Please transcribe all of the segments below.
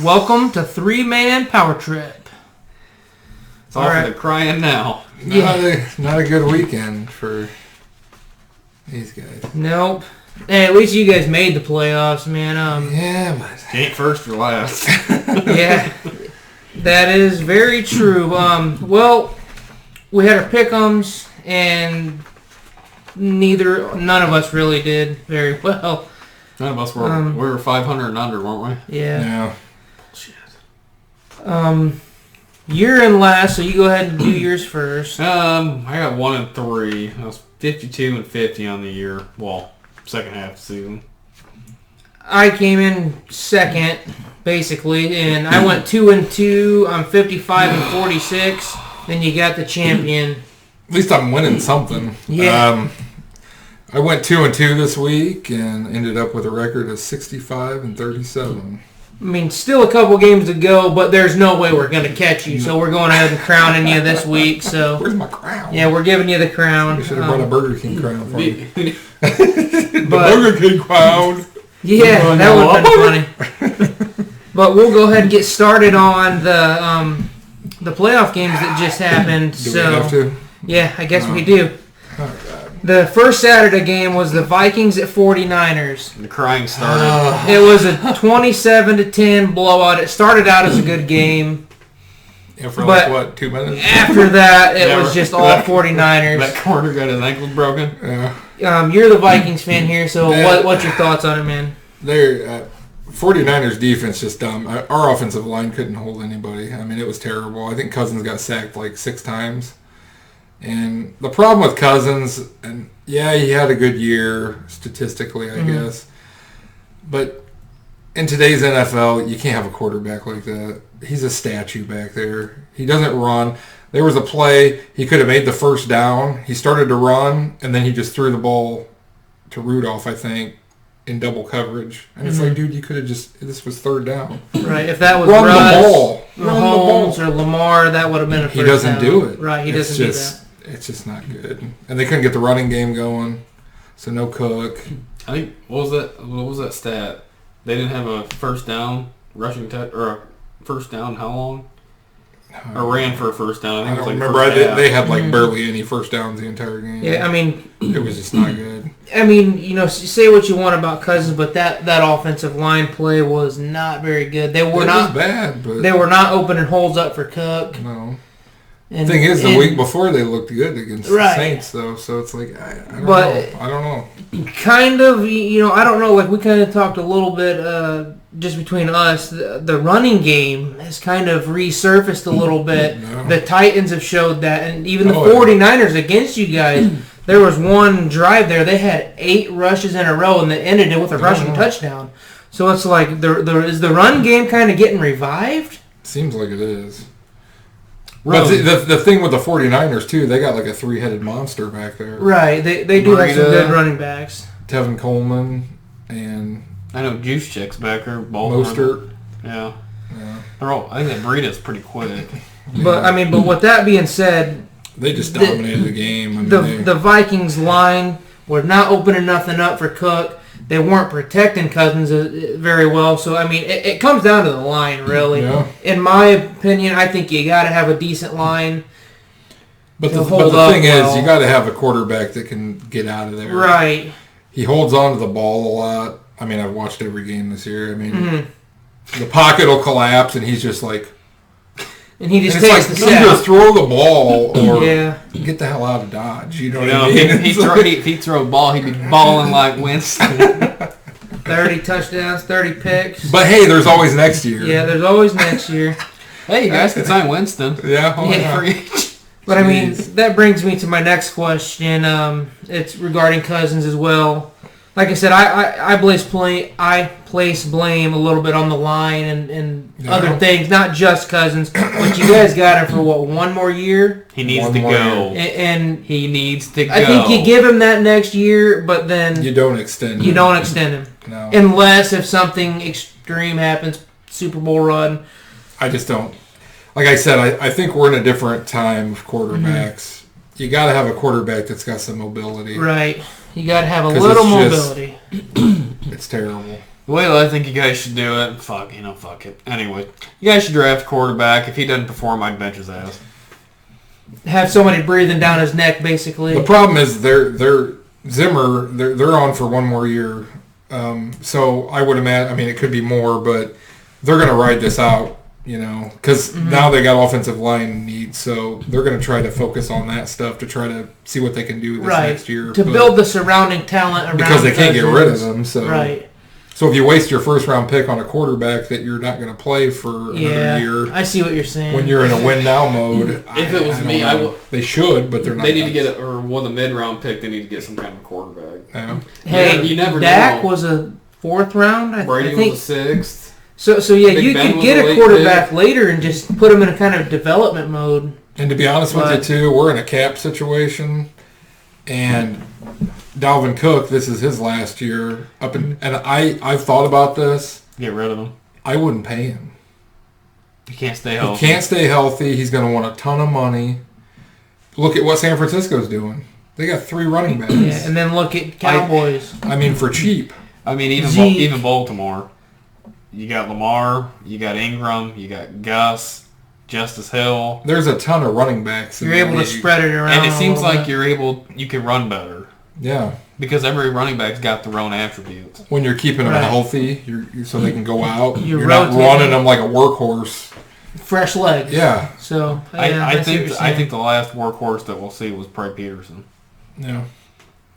Welcome to 3-Man Power Trip. It's all right. Crying now. Not a good weekend for these guys. Nope. Hey, at least you guys made the playoffs, man. Yeah, but ain't first or last. Yeah, that is very true. Well, we had our pick'ems, and none of us really did very well. None of us were. We were 500 and under, weren't we? Yeah. Shit. You're in last, so you go ahead and do yours first. I got 1 and 3. I was 52 and 50 on the year. Well, second half of the season. I came in second, basically, and I went 2 and 2. I'm 55 and 46. Then you got the champion. at least I'm winning something. Yeah. I went 2 and 2 this week and ended up with a record of 65 and 37. I mean, still a couple games to go, but there's no way we're going to catch you. So we're going ahead and crowning you this week. So where's my crown? Yeah, we're giving you the crown. We should have brought a Burger King crown for me. The Burger King crown. Yeah, that would have been funny. But we'll go ahead and get started on the playoff games that just happened. Do we have to? Yeah, I guess we do. Oh, God. The first Saturday game was the Vikings at 49ers. The crying started. It was a 27-10 blowout. It started out as a good game. Yeah, for but like, what, 2 minutes? After that, it was just all 49ers. That corner got his ankles broken. Yeah. You're the Vikings fan here, so what's your thoughts on it, man? They're 49ers defense just dumb. Our offensive line couldn't hold anybody. I mean, it was terrible. I think Cousins got sacked like 6 times. And the problem with Cousins, and yeah, he had a good year statistically, I guess. But in today's NFL, you can't have a quarterback like that. He's a statue back there. He doesn't run. There was a play, he could have made the first down. He started to run, and then he just threw the ball to Rudolph, I think, in double coverage. And it's like, dude, you could have this was third down. Right, if that was Run Russ, the ball. Mahomes, or Lamar, that would have been a first He doesn't down. do it. Right, he doesn't do that. It's just not good. And they couldn't get the running game going, so no Cook. I think, what was that stat? They didn't have a first down rushing or a first down how long? Or ran for a first down. I think I it was don't like remember. first They had like barely any first downs the entire game. Yeah, I mean, it was just not good. I mean, say what you want about Cousins, but that offensive line play was not very good. They were not bad, but they were not opening holes up for Cook. No. And, the thing is, the week before they looked good against the Saints, though. So it's like I don't know. I don't know. Kind of, I don't know. Like we kind of talked a little bit just between us. The running game has kind of resurfaced a little bit. No. The Titans have showed that, and even the 49ers against you guys. There was one drive there. They had 8 rushes in a row, and they ended it with a rushing touchdown. So it's like, is the run game kind of getting revived? Seems like it is. But the thing with the 49ers, too, they got like a 3-headed monster back there. Right. They do have some good running backs. Tevin Coleman and... I know Juice Chick's back there. Mostert. Yeah. I think that Breeda's pretty quick. But with that being said... They just dominated the game. The Vikings line were not opening nothing up for Cook. They weren't protecting Cousins very well. So, it comes down to the line, really. Yeah. In my opinion, I think you got to have a decent line. But the thing is, you got to have a quarterback that can get out of there. Right. He holds on to the ball a lot. I've watched every game this year. The pocket will collapse, and he's just like... And he just takes the sack. Either throw the ball or get the hell out of Dodge. You know what I mean? If he throw a ball, he'd be balling like Winston. 30 touchdowns, 30 picks. But hey, there's always next year. Yeah, there's always next year. Hey, you guys can sign Winston. Yeah. But that brings me to my next question. It's regarding Cousins as well. Like I said, I place blame a little bit on the line and other things, not just Cousins. But you guys got him for one more year? He needs to go. And he needs to go. I think you give him that next year, but then you don't extend him. You don't extend him. No. Unless if something extreme happens, Super Bowl run. I just don't. Like I said, I think we're in a different time of quarterbacks. You got to have a quarterback that's got some mobility. Right. You got to have a little mobility. It's terrible. The way that I think you guys should do it, fuck it. Anyway, you guys should draft a quarterback. If he doesn't perform, I'd bench his ass. Have somebody breathing down his neck, basically. The problem is they're Zimmer. They're on for one more year, so I would imagine. I mean, it could be more, but they're going to ride this out. Because now they got offensive line needs, so they're going to try to focus on that stuff to try to see what they can do this next year. To build the surrounding talent around because they can't get rid of them. So right. So if you waste your first round pick on a quarterback that you're not going to play for another year, I see what you're saying. When you're in a win now mode, if it was me, they should, but they're not. They need to get or with a mid round pick. They need to get some kind of quarterback. Yeah. Hey, you never Dak know. was a 4th round. Brady I think. was a 6th. So yeah, Big you Ben could was get a a late quarterback pick. later and just put him in a kind of development mode. And to be honest with you, too, we're in a cap situation, and Dalvin Cook, this is his last year. And I've thought about this. Get rid of him. I wouldn't pay him. He can't stay healthy. He can't stay healthy. He's going to want a ton of money. Look at what San Francisco's doing. They got 3 running backs. Yeah, and then look at Cowboys. I mean, for cheap. I mean, even Baltimore. You got Lamar, you got Ingram, you got Gus, Justice Hill. There's a ton of running backs. You're able to spread it around. And it seems like you can run better. Yeah. Because every running back's got their own attributes. When you're keeping them healthy, so they can go out, you're not running them like a workhorse. Fresh legs. Yeah. So I think the last workhorse that we'll see was probably Peterson. Yeah.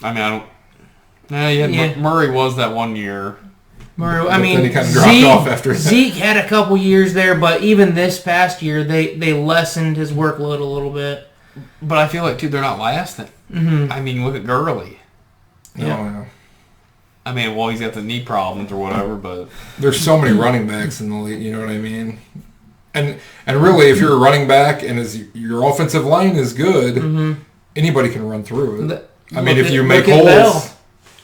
I mean, I don't. Yeah. Murray was that one year. Then he kind of dropped off after that. Zeke had a couple years there, but even this past year, they lessened his workload a little bit. But I feel like, too, they're not lasting. Mm-hmm. I mean, look at Gurley. Yeah. I mean, well, he's got the knee problems or whatever, but... There's so many running backs in the league, you know what I mean? And really, if you're a running back and your offensive line is good, anybody can run through it. If you make holes... Bell.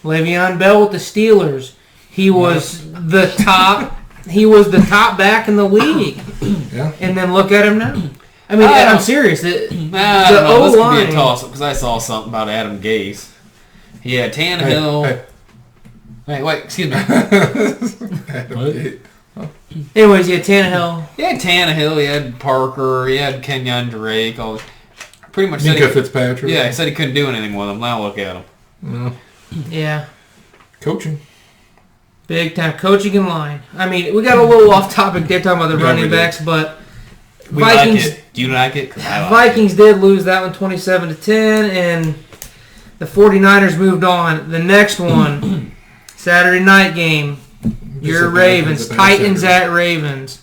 Le'Veon Bell with the Steelers. He was the top. He was the top back in the league. Yeah. And then look at him now. I mean, I'm serious. This could be a toss-up because I saw something about Adam Gase. He had Tannehill. Hey, wait, excuse me. Anyways, you had Tannehill. He had Tannehill. He had Parker. He had Kenyon Drake. Pretty much. Minka Fitzpatrick. Yeah, he said he couldn't do anything with him. Now look at him. Yeah. Coaching. Big time coaching in line. I mean, we got a little off topic there talking about the running backs, but Vikings. Like it. Do you like it? Vikings did lose that one 27-10, and the 49ers moved on. The next one, Saturday night game, your Ravens, Titans at Ravens.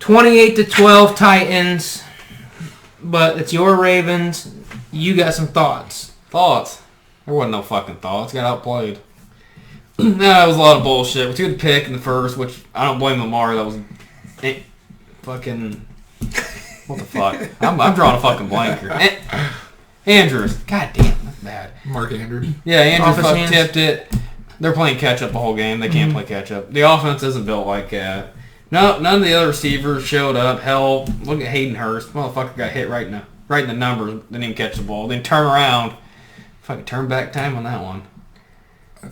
28-12 Titans, but it's your Ravens. You got some thoughts. There wasn't no fucking thoughts. Got outplayed. It was a lot of bullshit. We took the pick in the first, which I don't blame Lamar. That was fucking... What the fuck? I'm drawing a fucking blank here. Andrews. God damn, that's bad. Mark Andrews. Yeah, Andrews fucking tipped it. They're playing catch-up the whole game. They can't play catch-up. The offense isn't built like that. No, none of the other receivers showed up. Hell, look at Hayden Hurst. Motherfucker got hit right in the numbers. Didn't even catch the ball. Then turn around. Fucking turn back time on that one.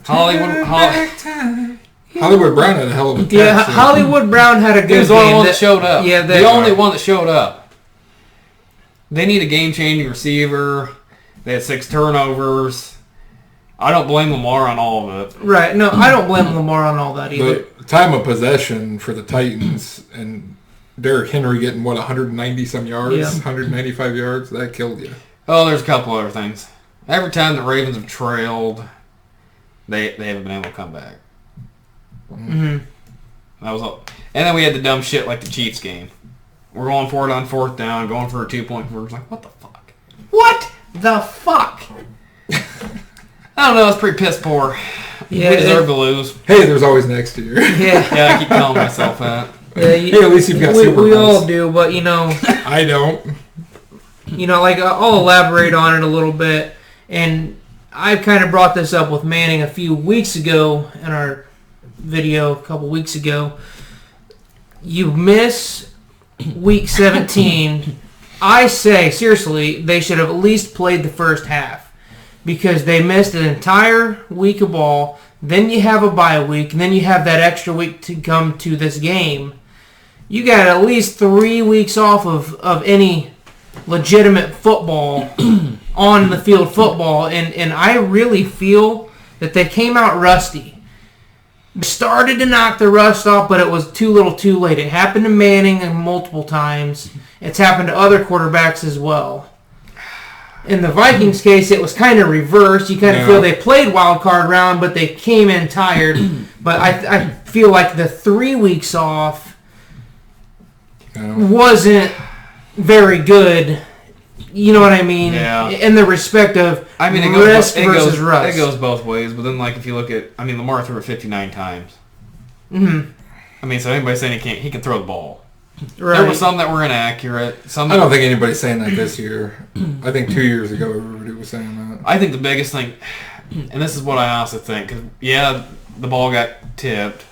Hollywood Brown had a hell of a catch. Yeah, Hollywood Brown had a good game. He was the only one that showed up. Yeah, the only one that showed up. They need a game-changing receiver. They had 6 turnovers. I don't blame Lamar on all of it. Right. No, I don't blame Lamar on all that either. The time of possession for the Titans and Derrick Henry getting, 190-some yards? Yeah. 195 yards? That killed you. Oh, there's a couple other things. Every time the Ravens have trailed... They haven't been able to come back. Mm-hmm. That was all. And then we had the dumb shit like the Chiefs game. We're going for it on 4th down, going for a 2-point conversion. Like, what the fuck? What the fuck? I don't know. It's pretty piss poor. Yeah, we deserve to lose. Hey, there's always next year. Yeah. Yeah, I keep telling myself that. Yeah, hey, at least you've got Super Bowls. We all do, but I don't. I'll elaborate on it a little bit, and I've kind of brought this up with Manning a few weeks ago in our video a couple weeks ago. You miss week 17. I say, seriously, they should have at least played the first half because they missed an entire week of ball. then you have a bye week, and then you have that extra week to come to this game. You got at least 3 weeks off of any legitimate football, on the field football, and I really feel that they came out rusty. They started to knock the rust off, but it was too little too late. It happened to Manning multiple times. It's happened to other quarterbacks as well. In the Vikings case, it was kind of reversed. You kind of feel they played wild card round, but they came in tired. But I feel like the 3 weeks off wasn't very good. You know what I mean? Yeah. In the respect of risk versus rust. It goes both ways. But then, like, if you look at, Lamar threw it 59 times. Mm-hmm. So anybody saying he can throw the ball. Right. There were some that were inaccurate. I don't think anybody's saying that this year. I think 2 years ago everybody was saying that. I think the biggest thing, and this is what I honestly think, because, the ball got tipped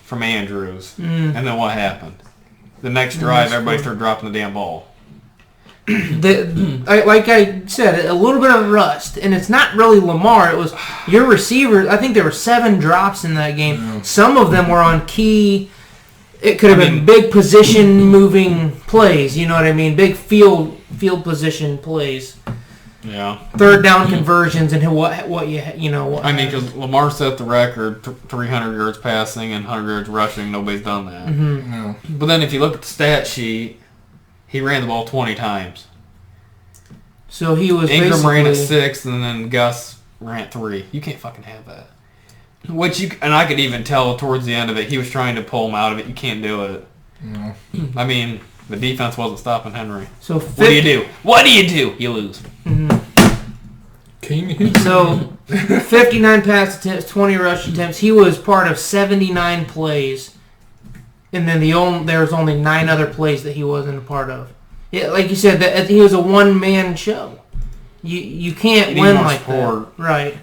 from Andrews, and then what happened? The next drive, everybody started dropping the damn ball. Like I said, a little bit of rust, and it's not really Lamar. It was your receivers. I think there were 7 drops in that game. Yeah. Some of them were on key. It could have been big position moving plays. You know what I mean? Big field position plays. Yeah. Third down conversions and what you know. Because Lamar set the record, 300 yards passing and 100 yards rushing. Nobody's done that. Mm-hmm. No. But then if you look at the stat sheet, he ran the ball 20 times. So he was Ingram ran at 6, and then Gus ran at 3. You can't fucking have that. And I could even tell towards the end of it, he was trying to pull him out of it. You can't do it. No. The defense wasn't stopping Henry. So what do you do? What do you do? You lose. Mm-hmm. So 59 pass attempts, 20 rush attempts. He was part of 79 plays, and then there was only 9 other plays that he wasn't a part of. Yeah, like you said, that he was a one-man show. You can't win like support. That, right?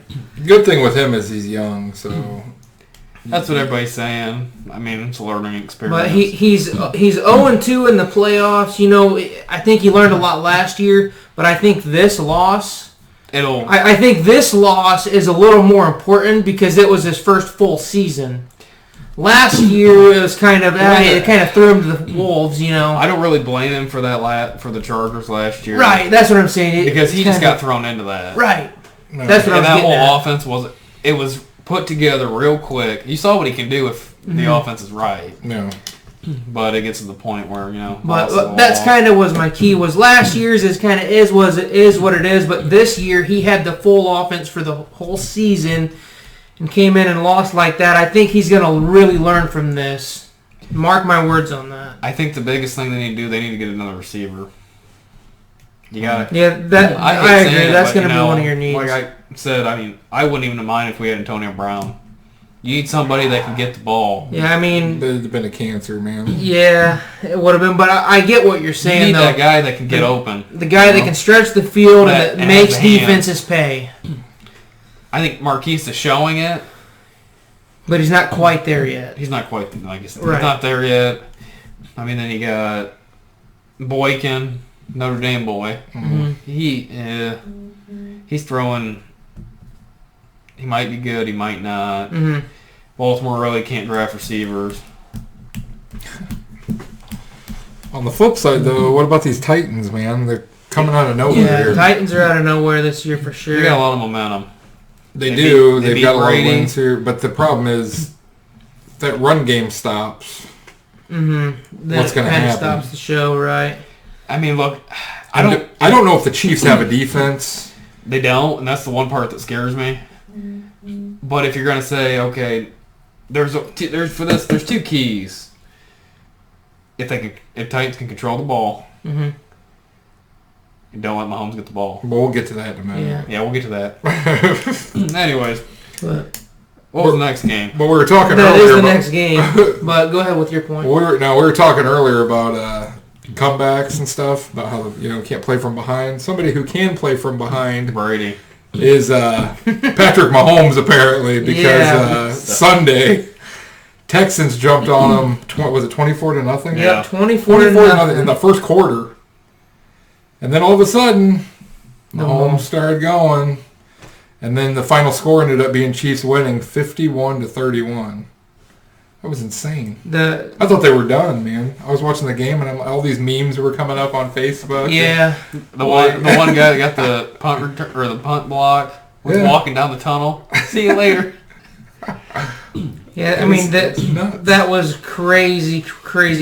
Good thing with him is he's young, so that's what everybody's saying. It's a learning experience. But he's 0-2 in the playoffs. I think he learned a lot last year, but I think this loss. I think this loss is a little more important because it was his first full season. Last year it was kind of it kind of threw him to the wolves, I don't really blame him for that for the Chargers last year. Right, that's what I'm saying. Because he just got thrown into that. Right. No. That's what I'm getting at. That whole offense was put together real quick. You saw what he can do if the offense is right. No. But it gets to the point where, But that's kind of was my key. Was last year's is kind of is what it is. But this year he had the full offense for the whole season and came in and lost like that. I think he's going to really learn from this. Mark my words on that. I think the biggest thing they need to do, they need to get another receiver. You got I agree. That's going to be one of your needs. Like I said, I wouldn't even mind if we had Antonio Brown. You need somebody that can get the ball. Yeah, it'd been a cancer, man. Yeah, it would have been. But I get what you're saying. You need though. That guy that can get open. The guy that can stretch the field and that makes defenses pay. I think Marquise is showing it. But he's not quite there yet. He's not quite, he's not there yet. Then you got Boykin, Notre Dame boy. Mm-hmm. He's throwing. He might be good, he might not. Mm-hmm. Baltimore really can't draft receivers. On the flip side, though, what about these Titans, man? They're coming out of nowhere. Yeah, the Titans are out of nowhere this year for sure. They got a lot of momentum. They've got a lot of wins here, but the problem is that run game stops. Mm-hmm. What's going to happen? Stops the show, right? Look, I don't know if the Chiefs have a defense. They don't, and that's the one part that scares me. But if you're going to say, okay, there's 2 keys. If Titans can control the ball, mm-hmm. and don't let Mahomes get the ball. Well, we'll get to that in a minute. Yeah, we'll get to that. Anyways, what was the next game? Well, we were talking earlier. That is the next game. But go ahead with your point. We were talking earlier about comebacks and stuff, about how can't play from behind. Somebody who can play from behind, Brady, is Patrick Mahomes apparently, because Sunday Texans jumped on him. Was it 24-0? Yeah, 24-0 in the first quarter, and then all of a sudden Mahomes started going, And then the final score ended up being Chiefs winning 51-31. That was insane. I thought they were done, man. I was watching the game, and all these memes were coming up on Facebook. Yeah. The one guy that got the punt block was walking down the tunnel. See you later. Yeah, I mean that was crazy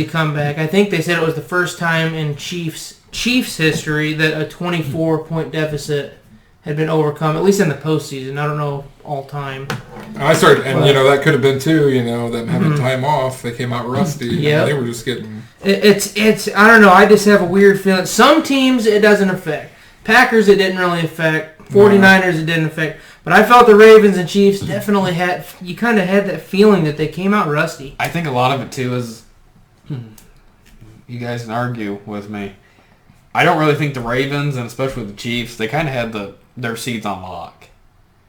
comeback. I think they said it was the first time in Chiefs history that a 24-point deficit had been overcome, at least in the postseason. I don't know all time. That could have been too. Them having time off, they came out rusty. Yeah, they were just getting. It's I don't know. I just have a weird feeling. Some teams it doesn't affect. Packers it didn't really affect. 49ers it didn't affect. But I felt the Ravens and Chiefs definitely had. You kind of had that feeling that they came out rusty. I think a lot of it too is. You guys can argue with me. I don't really think the Ravens, and especially the Chiefs, they kind of had their seeds on lock.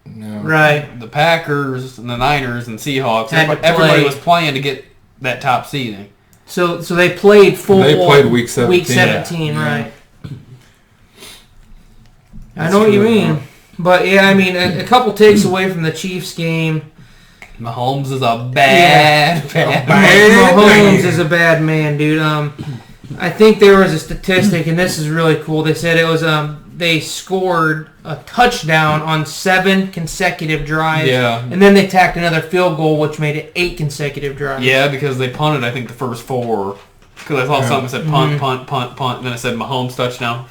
No. Right. The Packers and the Niners and Seahawks, everybody was playing to get that top seeding. So they played full. They played week 17. Week 17, yeah. right. I know what you mean. But, yeah, I mean, a couple takes away from the Chiefs game. Mahomes is a bad man. Mahomes is a bad man, dude. I think there was a statistic, and this is really cool. They said it was they scored a touchdown on 7 consecutive drives. Yeah. And then they tacked another field goal, which made it 8 consecutive drives. Yeah, because they punted, I think, the first 4. Because I saw something that said punt, punt, and then it said Mahomes touchdown.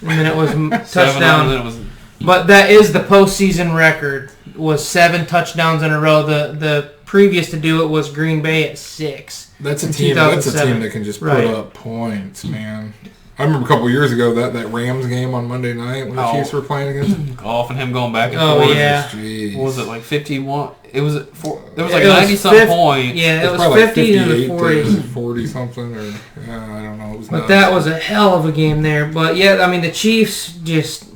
And then it was 7, touchdown. and then it was... But that is the postseason record, was 7 touchdowns in a row. The previous to do it was Green Bay at 6. That's a team that can just put up points, man. I remember a couple years ago that Rams game on Monday night when the Chiefs were playing against Goff and him going back and forth. Oh, yeah. Jeez. What was it, like 51? It was like 90-something points. Yeah, it was probably 50 to the 40. 40 something, or I don't know. It was but nuts. that was a hell of a game there. But, yeah, I mean, the Chiefs just...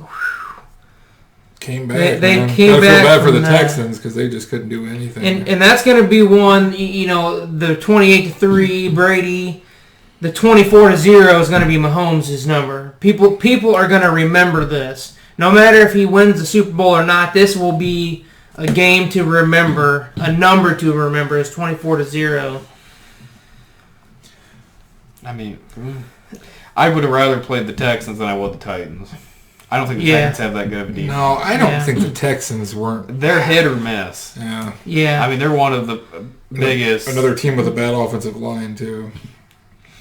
Came back. They man. came Gotta back feel bad for the from Texans because they just couldn't do anything. And that's going to be one, the 28-3 Brady, the 24-0 is going to be Mahomes' number. People are going to remember this. No matter if he wins the Super Bowl or not, this will be a game to remember, a number to remember is 24-0. I mean, I would have rather played the Texans than I would the Titans. I don't think the Titans have that good of a defense. No, I don't think the Texans weren't. They're hit or miss. Yeah. Yeah. I mean, they're one of the biggest. Another team with a bad offensive line, too.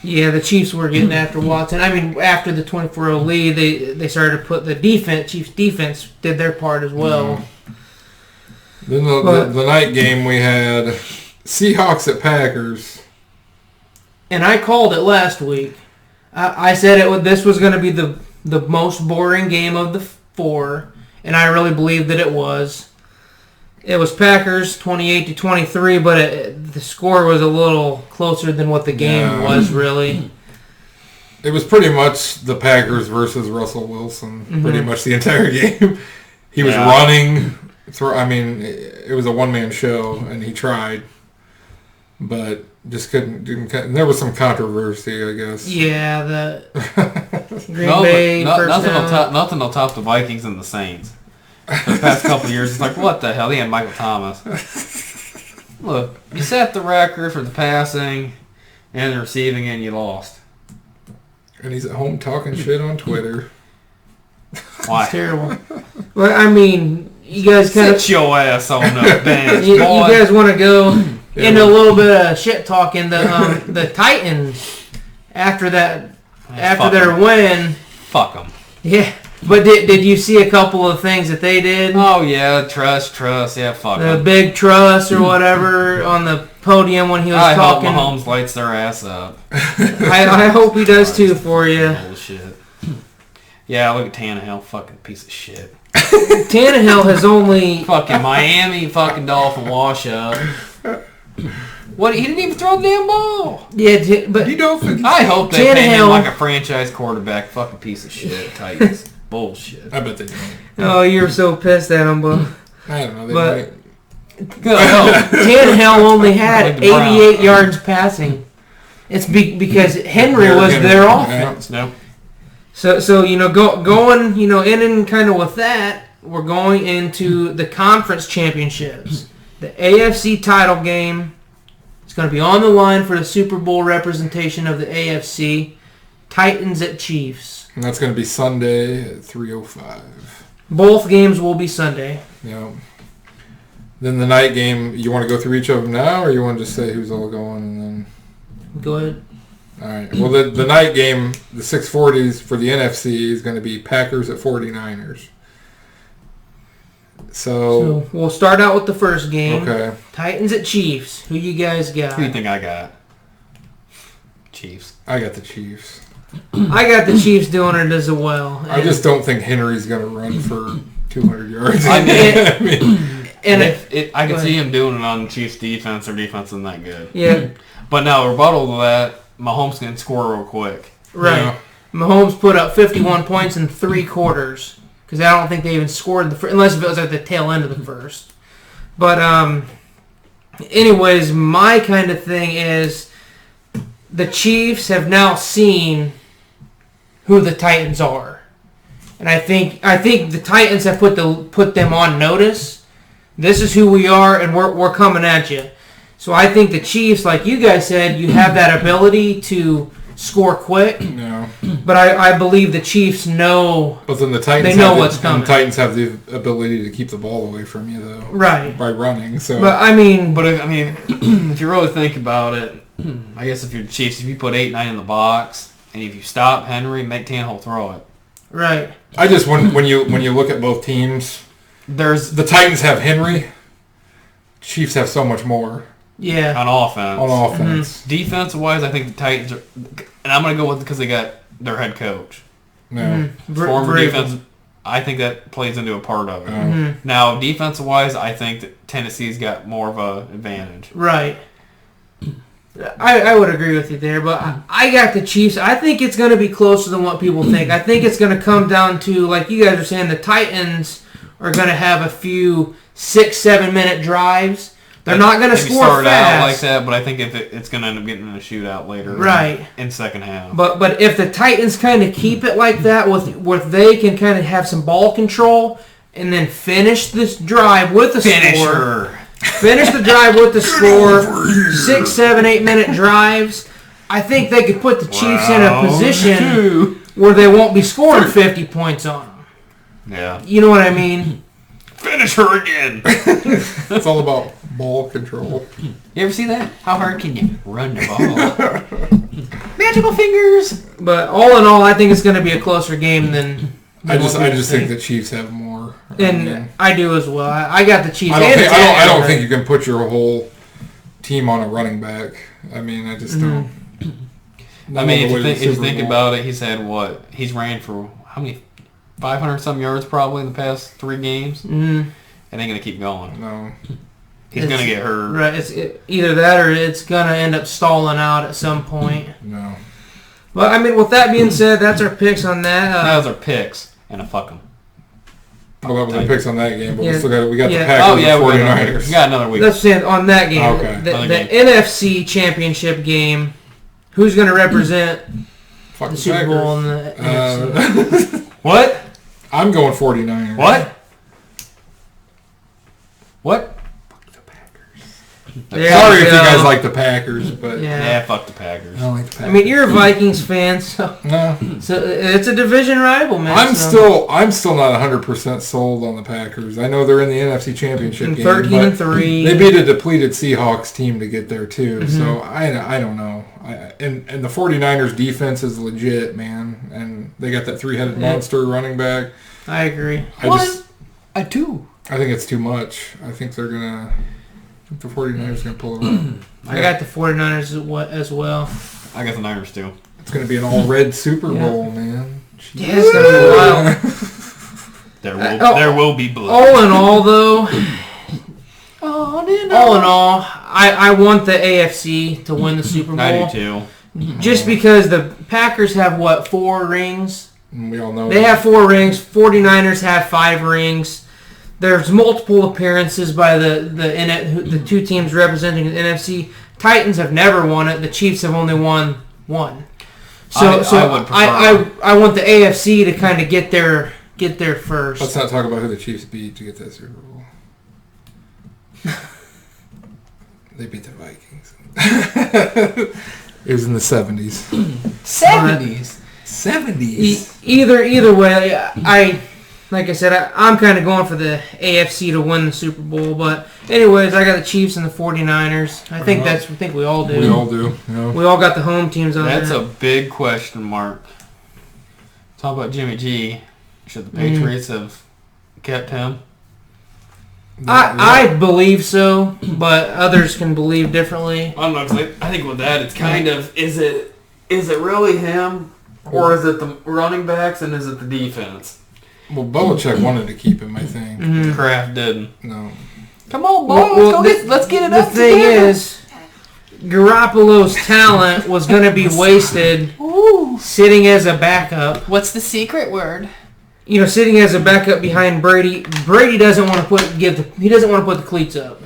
Yeah, the Chiefs were getting after Watson. I mean, after the 24-0 lead, they started to put the defense, Chiefs defense did their part as well. Then the night game we had Seahawks at Packers. And I called it last week. I said this was going to be the most boring game of the 4, and I really believe that it was. It was Packers 28-23, but the score was a little closer than what the game was, really. It was pretty much the Packers versus Russell Wilson, pretty much the entire game. He was running. I mean, it was a one-man show, and he tried, but just didn't. And there was some controversy, I guess. Yeah, the Green Bay first down. Nothing will top the Vikings and the Saints. The past couple of years, it's like, what the hell? They had Michael Thomas. Look, you set the record for the passing and the receiving, and you lost. And he's at home talking shit on Twitter. Why? It's terrible. Well, I mean, you guys kind of... Sit your ass on the bench, you boy. guys want to go into a little bit of shit talking. The Titans, after their win... Fuck them. Yeah. But did you see a couple of things that they did? Oh, yeah, trust, yeah, fuck the them. big truss or whatever on the podium when he was talking. I hope Mahomes lights their ass up. I hope he does too for you. Bullshit. Yeah, look at Tannehill, fucking piece of shit. Tannehill has only... Fucking Miami fucking Dolphin wash up. What? He didn't even throw the damn ball. Yeah, but... I hope they pay him like a franchise quarterback. Fucking piece of shit. Titans. Bullshit. I bet they don't. Oh, you were so pissed at him, but... I don't know. But Tannehill only had 88 yards passing. It's because Henry was their offense. No. So going in and kind of with that, we're going into the conference championships. The AFC title game is going to be on the line for the Super Bowl representation of the AFC. Titans at Chiefs. And that's going to be Sunday at 3:05. Both games will be Sunday. Yeah. Then the night game, you want to go through each of them now, or you want to just say who's all going and then... Go ahead. All right. Well, the night game, the 640s for the NFC is going to be Packers at 49ers. So we'll start out with the first game. Okay. Titans at Chiefs. Who you guys got? Who do you think I got? Chiefs. I got the Chiefs. I got the Chiefs doing it as well. I just don't think Henry's going to run for 200 yards. I can see him doing it on Chiefs defense. Their defense isn't that good. Yeah. But now, rebuttal to that, Mahomes can score real quick. Right. Yeah. Mahomes put up 51 points in 3 quarters. Because I don't think they even scored the first, unless if it was at the tail end of the first. But anyways, my kind of thing is the Chiefs have now seen who the Titans are. And I think the Titans have put them on notice. This is who we are, and we're coming at you. So I think the Chiefs, like you guys said, you have that ability to score quick. No. But I believe the Chiefs know. But then the Titans what's coming. The Titans have the ability to keep the ball away from you, though. Right. By running. So. But if you really think about it, I guess if you're the Chiefs, if you put 8-9 in the box, and if you stop Henry, make Tannehill throw it. Right. I just when you look at both teams, the Titans have Henry. Chiefs have so much more. Yeah. On offense. Mm-hmm. Defensive-wise, I think the Titans are... And I'm going to go with it because they got their head coach. No. Mm-hmm. Former defense, I think that plays into a part of it. Mm-hmm. Now, defensive-wise, I think that Tennessee's got more of an advantage. Right. I would agree with you there, but I got the Chiefs. I think it's going to be closer than what people think. I think it's going to come down to, like you guys are saying, the Titans are going to have a few 6-7 minute drives. They're not going to score start fast. out like that, but I think if it's going to end up getting in a shootout later, right, in second half. But if the Titans kind of keep it like that, where they can kind of have some ball control and then finish this drive with the score, finish the drive with the score, 6, 7, 8 minute drives, I think they could put the Chiefs in a position where they won't be scoring 50 points on them. Yeah, you know what I mean. Finish her again. It's all about ball control. You ever see that? How hard can you run the ball? Magical fingers. But all in all, I think it's going to be a closer game than I just think the Chiefs have more. And I do as well. I got the Chiefs. I don't think you can put your whole team on a running back. I mean, I just don't. I mean, if you think about it, he's had what? He's ran for how many? 500-some yards probably in the past 3 games. Mm-hmm. It ain't going to keep going. No. He's going to get hurt. Right. It's either that or it's going to end up stalling out at some point. No. Well, I mean, with that being said, that's our picks on that. That was our picks. And a fuck them. Well, that was the picks on that game, but yeah. we got the Packers and 49ers. We got another week. That's it on that game. Okay. The NFC Championship game, who's going to represent the Super Bowl in the NFC? What? I'm going 49ers. What? Fuck the Packers. Sorry if you guys like the Packers, but yeah, fuck the Packers. I don't like the Packers. I mean, you're a Vikings fan, so it's a division rival, man. I'm still not 100% sold on the Packers. I know they're in the NFC Championship game, 13-3. They beat a depleted Seahawks team to get there too. Mm-hmm. So I don't know. And the 49ers defense is legit, man. And they got that 3-headed monster running back. I agree. I do. I think it's too much. I think the 49ers going to pull it off. I got the 49ers as well. I got the Niners too. It's going to be an all-red Super Bowl, man. Jeez. Yeah, it's going to be wild. There will be blood. All in all, though, I want the AFC to win the Super Bowl. I do too. Just because the Packers have, 4 rings? We all know they have 4 rings. 49ers have 5 rings. There's multiple appearances by the 2 teams representing the NFC. Titans have never won it. The Chiefs have only won 1. So I want the AFC to kind of get their get there first. Let's not talk about who the Chiefs beat to get that Super Bowl. They beat the Vikings. It was in the 70s. 70s. Either way, like I said, I'm kind of going for the AFC to win the Super Bowl. But anyways, I got the Chiefs and the 49ers. I think we all do. We all do. Yeah. We all got the home teams on there. That's a big question mark. Talk about Jimmy G. Should the Patriots have kept him? I believe so, but others can believe differently. I don't know, 'cause I think with that, it's kind of, is it really him? Or is it the running backs and is it the defense? Well, Belichick wanted to keep him, I think. Mm-hmm. Kraft didn't. No. Come on, boys, let's get it up The thing together. is, Garoppolo's talent was going to be wasted sitting as a backup. What's the secret word? Sitting as a backup behind Brady. Brady doesn't want to put the cleats up.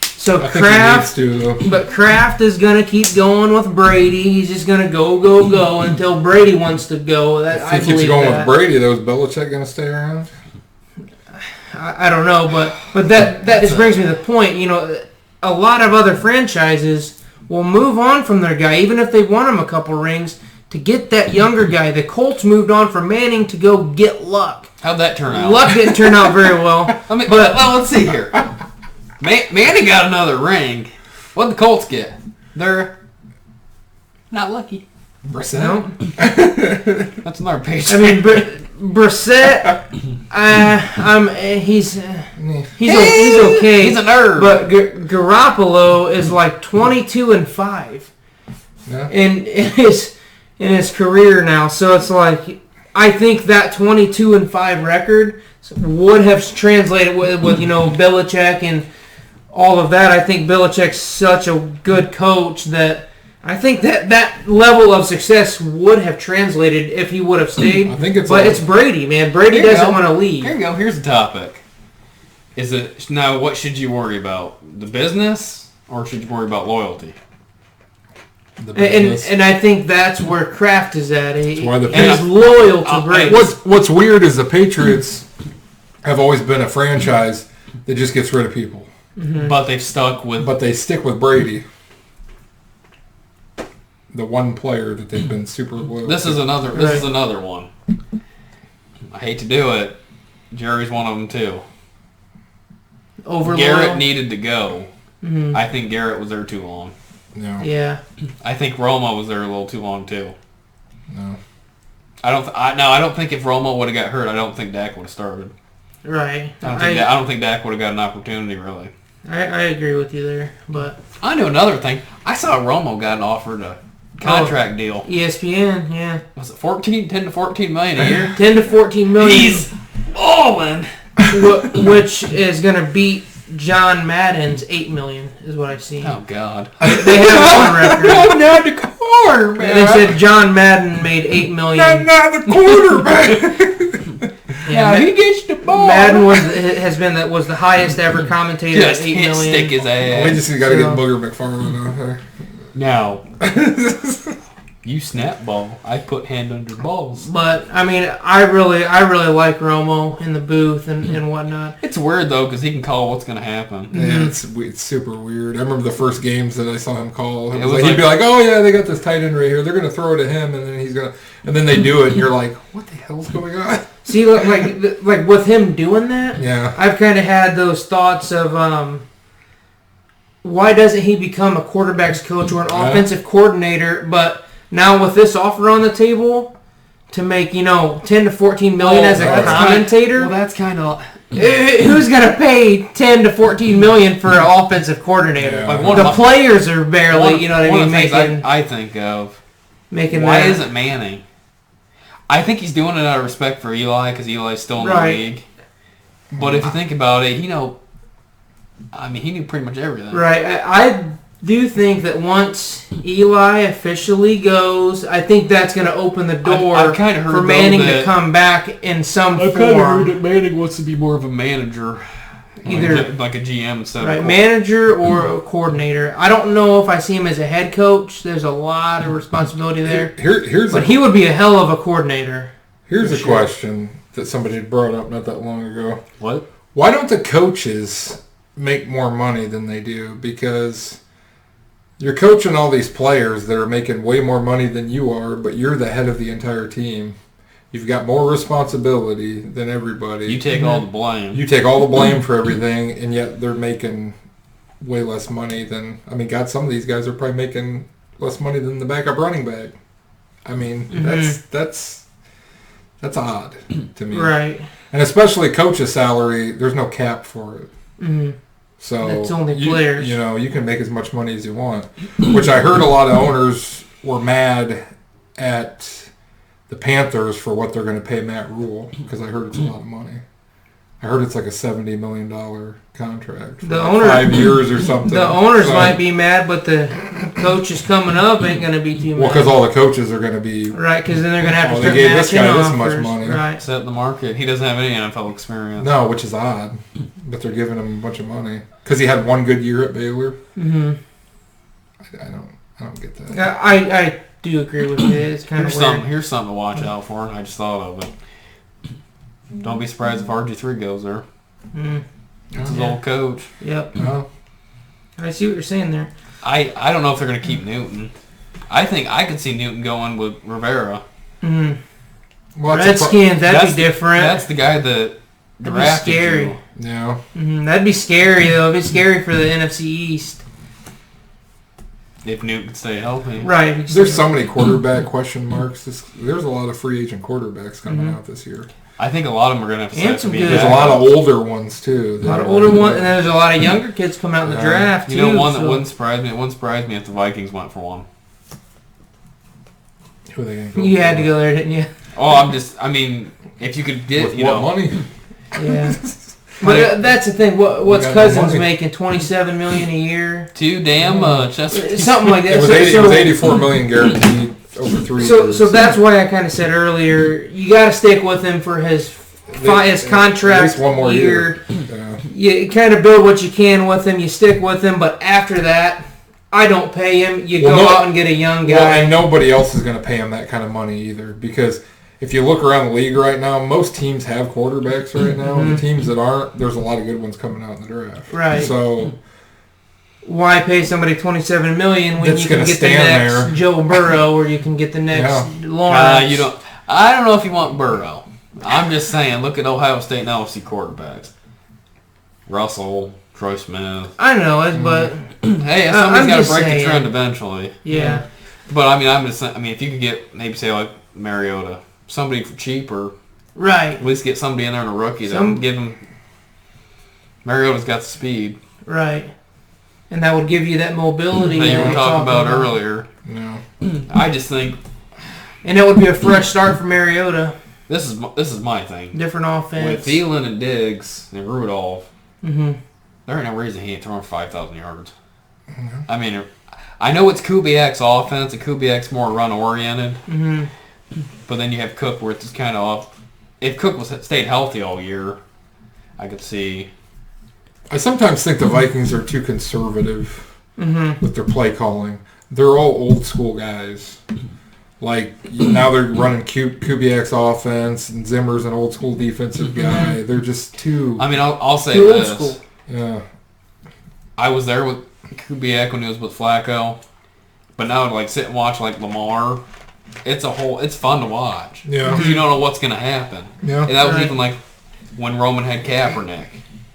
So I think he needs to, though. But Kraft is going to keep going with Brady. He's just going to go until Brady wants to go. If he keeps going with Brady, though, is Belichick going to stay around? I don't know, but that just brings me to the point. A lot of other franchises will move on from their guy, even if they won him a couple rings, to get that younger guy. The Colts moved on from Manning to go get Luck. How'd that turn out? Luck didn't turn out very well. Let's see here. Manning got another ring. What'd the Colts get? They're not lucky. Brissett? No. That's another page. I mean, Brissett, he's okay. He's a nerd. But Garoppolo is like 22-5 Yeah. in his career now. So it's like, I think that 22-5 record would have translated with Belichick and all of that. I think Belichick's such a good coach that I think that level of success would have translated if he would have stayed. I think it's Brady, man. Brady doesn't want to leave. Here you go. Here's the topic. Now, what should you worry about? The business, or should you worry about loyalty? And I think that's where Kraft is at. He's loyal to Brady. What's weird is the Patriots have always been a franchise that just gets rid of people. Mm-hmm. But they stick with Brady. The one player that they've been super loyal. This is another one. I hate to do it. Jerry's one of them too. Garrett needed to go. Mm-hmm. I think Garrett was there too long. No. Yeah. I think Romo was there a little too long too. No. I don't think if Romo would have got hurt, I don't think Dak would have started. Right. I don't think Dak would have got an opportunity really. I agree with you there, but I knew another thing. I saw Romo got offered a contract deal. ESPN, yeah. Was it 10 to 14 million a year? 10 to 14 million. He's balling. Which is going to beat John Madden's $8 million, is what I've seen. Oh God. They have one record. Not the quarterback. They said John Madden made $8 million. Not the quarterback. Yeah, he gets the ball. Madden was the highest ever commentator at $8 million. Stick his ass. We just got to get Booger McFarland out there. Now, you snap ball. I put hand under balls. But I mean, I really like Romo in the booth and whatnot. It's weird though because he can call what's going to happen. Yeah, it's super weird. I remember the first games that I saw him call. He'd be like, "Oh yeah, they got this tight end right here. They're going to throw it at him, and then and then they do it, and you're like, what the hell's going on?" See, like with him doing that, yeah, I've kind of had those thoughts of why doesn't he become a quarterback's coach or an offensive coordinator? But now with this offer on the table to make 10 to 14 million as a commentator, that's kind of who's gonna pay 10 to 14 million for an offensive coordinator? Yeah. Like the players are barely, making. I think of making. Why isn't Manning? I think he's doing it out of respect for Eli because Eli's still in the league. But if you think about it, he knew pretty much everything. Right. I do think that once Eli officially goes, I think that's going to open the door for Manning to come back in some form. I've kind of heard that Manning wants to be more of a manager. Either like a GM instead of manager or a coordinator. I don't know if I see him as a head coach. There's a lot of responsibility there. But he would be a hell of a coordinator. Here's a question that somebody had brought up not that long ago. What? Why don't the coaches make more money than they do? Because you're coaching all these players that are making way more money than you are, but you're the head of the entire team. You've got more responsibility than everybody. You take all the blame. You take all the blame for everything, and yet they're making way less money than... I mean, God, some of these guys are probably making less money than the backup running back. I mean, that's odd to me. Right. And especially coach's salary, there's no cap for it. Mm-hmm. So it's only players. You can make as much money as you want. Which I heard a lot of owners were mad at the Panthers for what they're going to pay Matt Rule, because I heard it's a lot of money. I heard it's like a $70 million contract for The like owner- 5 years or something. The owners might be mad, but the coaches coming up ain't going to be too mad. Well, because all the coaches are going to be... Right, because then they're going to have to Oh, start they gave this matching guy this offers. much money. Right. Set the market. He doesn't have any NFL experience. No, which is odd. But they're giving him a bunch of money. Because he had one good year at Baylor. Mm-hmm. I don't get that. I do agree with it. It's kind of weird. Here's something to watch out for. I just thought of it. Don't be surprised if RG3 goes there. Mm. It's his old coach. Yep. Well, I see what you're saying there. I don't know if they're going to keep Newton. I think I could see Newton going with Rivera. Mm-hmm. well, Redskins, that'd be different. That's the guy that That'd be drafted scary. you. Yeah. Mm-hmm. That'd be scary, though. It'd be scary for the NFC East. If Newton can stay healthy. Right. There's so many quarterback question marks. There's a lot of free agent quarterbacks coming out this year. I think a lot of them are going to have to And set some to be good- There's a lot of older ones, too. A lot of older ones, and then there's a lot of younger kids come out in the Yeah. draft, too. You know one that so- wouldn't surprise me? It wouldn't surprise me if the Vikings went for one. Who are they going to go You had for? to go there, didn't you? Oh, if you could get, With what money? Yeah. But that's the thing. What's got no Cousins money. making? $27 million a year, too damn much. That's something like that. It was, So- 80, so- it was $84 million guaranteed over 3 years. So that's why I kind of said earlier, you got to stick with him for his contract At least one more year. Yeah. You kind of build what you can with him. You stick with him, but after that, I don't pay him. You Well, go no- out and get a young Well, guy. and nobody else is going to pay him that kind of money either, because if you look around the league right now, most teams have quarterbacks right now. And the teams that aren't, there's a lot of good ones coming out in the draft. Right. So Why pay somebody $27 million when That's you can gonna get the stand next there. Joe Burrow or you can get the next Lawrence? you don't. I don't know if you want Burrow. I'm just saying. Look at Ohio State and LSU quarterbacks. Russell, Troy Smith. I know it, but Hey, I'm somebody's got to just break saying. the trend eventually. yeah. But I mean, I'm just saying. I mean, if you could get maybe say like Mariota, somebody for cheap, or Right. at least get somebody in there and a rookie that Some- would give him. Mariota's got the speed Right. And that would give you that mobility that you that were we're talking about earlier. no. I just think And it would be a fresh start for Mariota. this is my thing. Different offense. With Thielen and Diggs and Rudolph, Mm-hmm. there ain't no reason he ain't throwing 5,000 yards. I mean, I know it's Kubiak's offense, and Kubiak's more run-oriented, Mm-hmm. but then you have Cook where it's just kind of off. If Cook stayed healthy all year, I could see. I sometimes think the Vikings are too conservative Mm-hmm. with their play calling. They're all old school guys. Like, now they're running Kubiak's offense, and Zimmer's an old school defensive guy. They're just too... I mean, I'll say Too old this. school. Yeah. I was there with Kubiak when he was with Flacco, but now to like sit and watch like Lamar, it's fun to watch. Yeah. Because you don't know what's going to happen. Yeah. And that was Right. even like when Roman had Kaepernick,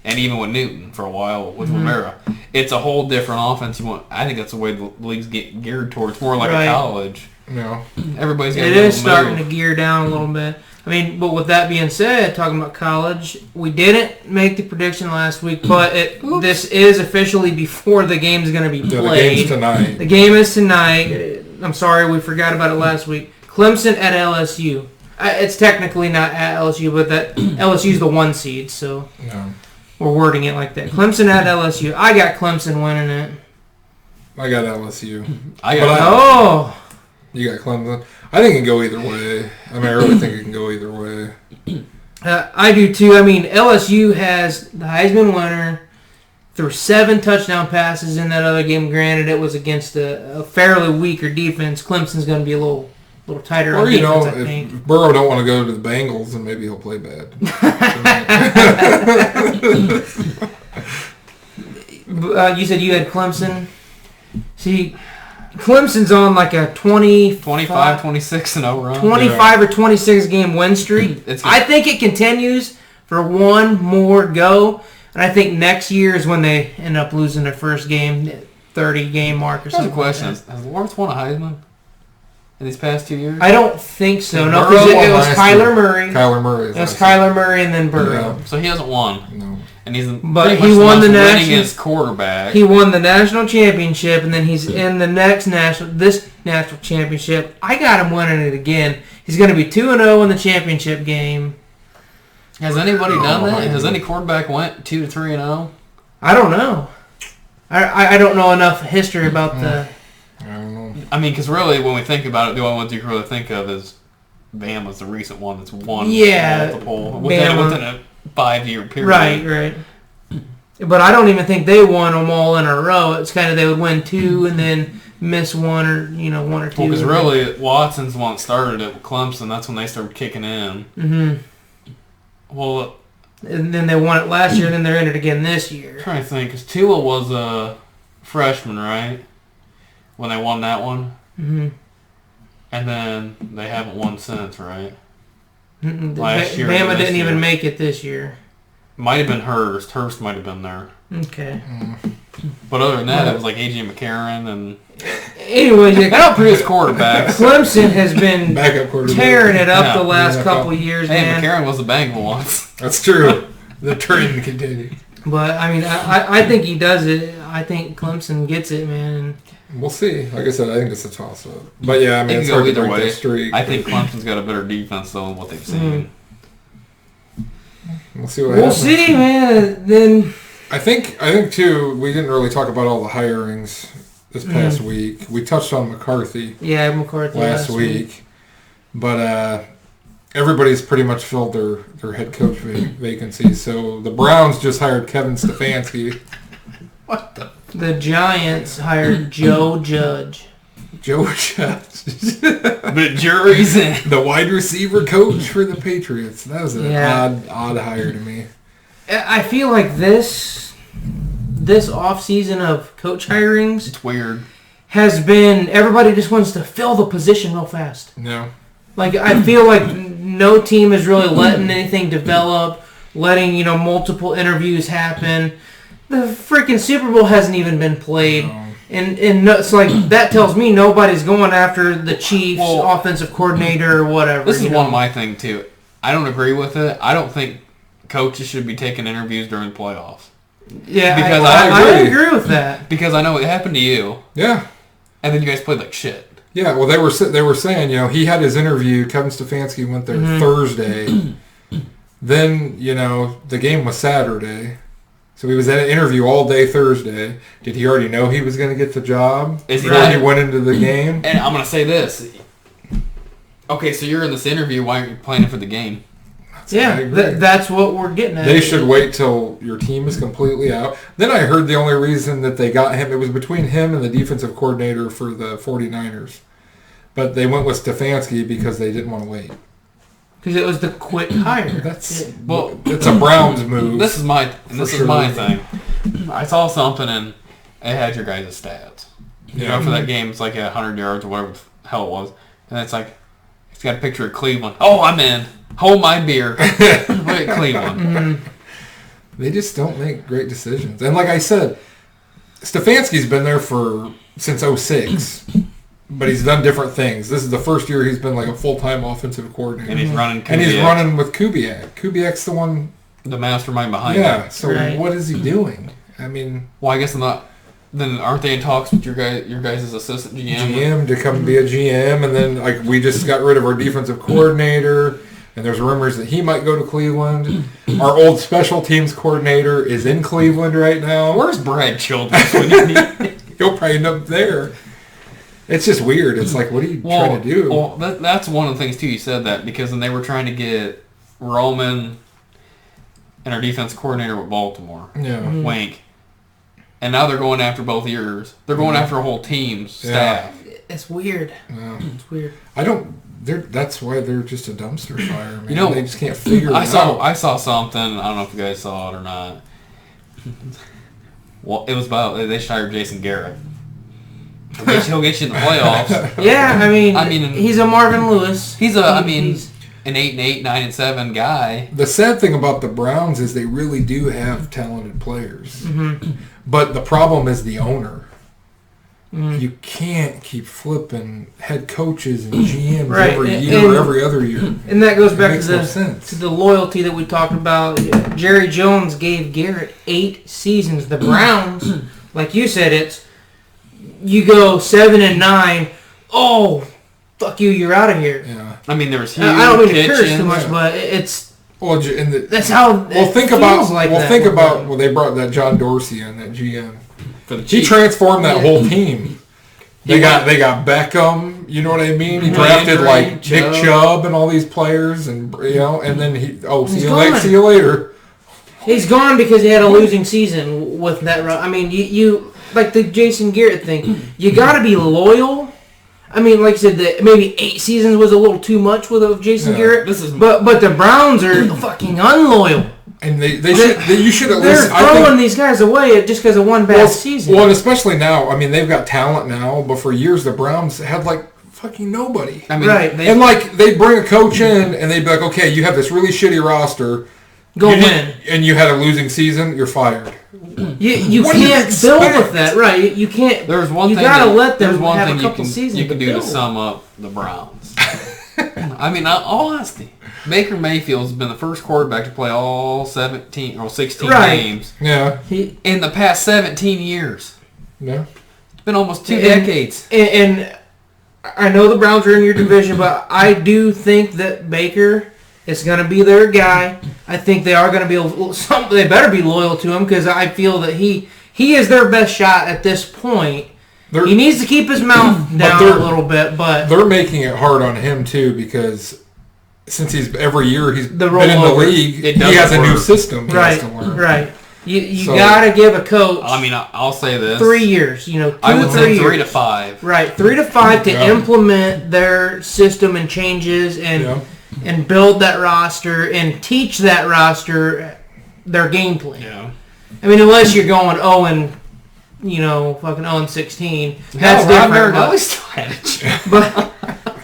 and even with Newton for a while with Rivera. It's a whole different offense. I think that's the way the league's get geared towards, more like Right. a college. Yeah. Everybody's got It a is starting move. to gear down a little bit. I mean, but with that being said, talking about college, we didn't make the prediction last week, but this is officially before the game's going to be Yeah, the played. game's tonight. The game is tonight. I'm sorry, we forgot about it last week. Clemson at LSU. It's technically not at LSU, but that LSU's the 1 seed, so Yeah. we're wording it like that. Clemson at LSU. I got Clemson winning it. I got LSU. I But got Oh, You got Clemson. I think it can go either way. I mean, I really think it can go either way. I do too. I mean, LSU has the Heisman winner, threw 7 touchdown passes in that other game. Granted, it was against a fairly weaker defense. Clemson's going to be a little little tighter Or, on you defense, know, I think. if Burrow don't want to go to the Bengals, then maybe he'll play bad. You said you had Clemson. See, Clemson's on like a 25, 26 and 0 run. 25 or 26 game win streak. I think it continues for one more go. And I think next year is when they end up losing their first game, 30 game mark or something. Here's a question. Has Lawrence won a Heisman in these past 2 years? I don't think so. No, Burrow because it won was last Kyler year. Murray. Kyler Murray. It was Kyler Murray and then Burrow. Yeah. So he hasn't won. No. And he's But pretty he much won the most national winningest quarterback. He won the national championship, and then he's in the next national championship. I got him winning it again. He's going to be 2-0 in the championship game. Has anybody done that? Has any quarterback went 2-3-0? I don't know. I don't know enough history about the. I don't know. I mean, because really, when we think about it, the only ones you can really think of is Bama's the recent one that's won multiple within a 5-year period. Right. But I don't even think they won them all in a row. It's kind of they would win two and then miss one or one or two. Well, because really, Watson's the one that started it with Clemson. That's when they started kicking in. Mm-hmm. Well, and then they won it last year, and then they're in it again this year. I'm trying to think, because Tua was a freshman, right? When they won that one? Mm-hmm. And then they haven't won since, right? Mm-mm. Last year. Bama didn't even make it this year. Might have been Hurst. Hurst might have been there. Okay. But other than that, it was like A.J. McCarron and... Anyways, I don't produce quarterbacks. Clemson has been Backup quarterback. tearing it up the last couple years, Hey, man. McCarron was a Bengal once. That's true. The trend continues. But, I mean, I think he does it. I think Clemson gets it, man. We'll see. Like I said, I think it's a toss-up. But, yeah, I mean, It it's can go hard to either break way. that streak. I think Clemson's got a better defense, though, than what they've seen. We'll see what We'll happens. see, man. Then... I think too, we didn't really talk about all the hirings this past week. We touched on McCarthy McCarthy last week. But everybody's pretty much filled their head coach vacancies. So the Browns just hired Kevin Stefanski. What the? The Giants hired Joe Judge. Joe Judge. The jury's in. The wide receiver coach for the Patriots. That was an odd hire to me. I feel like this offseason of coach hirings It's weird. has been everybody just wants to fill the position real fast. No. Like I feel like no team is really letting anything develop, letting multiple interviews happen. The freaking Super Bowl hasn't even been played. No. And no, it's like that tells me nobody's going after the Chiefs offensive coordinator or whatever. This is one of my things too. I don't agree with it. I don't think coaches should be taking interviews during the playoffs. Yeah, because I agree with that. Because I know it happened to you. Yeah. And then you guys played like shit. Yeah, well, they were saying, he had his interview. Kevin Stefanski went there Thursday. Then, the game was Saturday. So he was at an interview all day Thursday. Did he already know he was going to get the job before he went into the game? And I'm going to say this. Okay, so you're in this interview. Why aren't you planning for the game? Yeah, that's what we're getting at. They should wait till your team is completely out. Then I heard the only reason that they got him, it was between him and the defensive coordinator for the 49ers. But they went with Stefanski because they didn't want to wait. Because it was the quick hire. It's a Browns move. This is my thing. I saw something and it had your guys' stats. For that game, it's like 100 yards or whatever the hell it was. And it's like, it's got a picture of Cleveland. Oh, I'm in. Hold my beer. Look at Cleveland. They just don't make great decisions. And like I said, Stefanski's been there since 2006. But he's done different things. This is the first year he's been like a full-time offensive coordinator. And he's running Kubiak. And he's running with Kubiak. Kubiak's the one... The mastermind behind it. Yeah, so what is he doing? I mean... Well, I guess I'm not... Then aren't they in talks with your guys' assistant GM? GM to come be a GM, and then we just got rid of our defensive coordinator, and there's rumors that he might go to Cleveland. Our old special teams coordinator is in Cleveland right now. Where's Brad Childress when you need... He'll probably end up there. It's just weird. It's like, what are you trying to do? Well, that's one of the things, too, you said that, because then they were trying to get Roman and our defense coordinator with Baltimore. Yeah. Wink. And now they're going after both ears. They're going after a whole team's staff. It's weird. Yeah. It's weird. That's why they're just a dumpster fire, man. You know, they just can't figure it out. I saw something. I don't know if you guys saw it or not. Well, it was about they should hire Jason Garrett. He'll get you in the playoffs. Yeah, I mean, he's a Marvin Lewis. He's an 8-8, 9-7 guy. The sad thing about the Browns is they really do have talented players, but the problem is the owner. You can't keep flipping head coaches and GMs every year or every other year. And that goes back to the loyalty that we talked about. Jerry Jones gave Garrett 8 seasons. The Browns, like you said, you go 7-9. Oh, fuck you! You're out of here. Yeah. I mean, there was huge. I don't mean to curse too much, but it's. Well, that's how. Think about they brought that John Dorsey in, that GM. He transformed that whole team. They got Beckham, you know what I mean? He drafted like Nick Chubb and all these players, and and then see you later. He's gone because he had a losing season with that. I mean, you like the Jason Garrett thing. You got to be loyal. I mean, like I said, maybe 8 seasons was a little too much with Jason Garrett. But the Browns are fucking unloyal. And you should at least. They're throwing these guys away just because of one bad season. Well, and especially now. I mean, they've got talent now, but for years the Browns had like fucking nobody. I mean, and like they bring a coach in and they'd be like, okay, you have this really shitty roster. Go win. And you had a losing season, you're fired. You can't build with that, right? You can't. There's one you thing. Gotta let them there's one have thing a couple seasons. You can do to sum up the Browns. I mean, all honesty, Baker Mayfield's been the first quarterback to play all 17 or 16 games. Yeah. In the past 17 years. Yeah. It's been almost 2 decades. And I know the Browns are in your division, but I do think that Baker is going to be their guy. I think they are going to be they better be loyal to him because I feel that he is their best shot at this point. He needs to keep his mouth down a little bit, but they're making it hard on him too because since every year he's been in the league, he has a new system he has to learn. Right. You got to give a coach. I mean, I'll say this: 3 years. I would say 3 to 5. Right, 3 to 5 to implement their system and changes and build that roster and teach that roster their game plan. Yeah. I mean, unless you're going 0-16. That's different.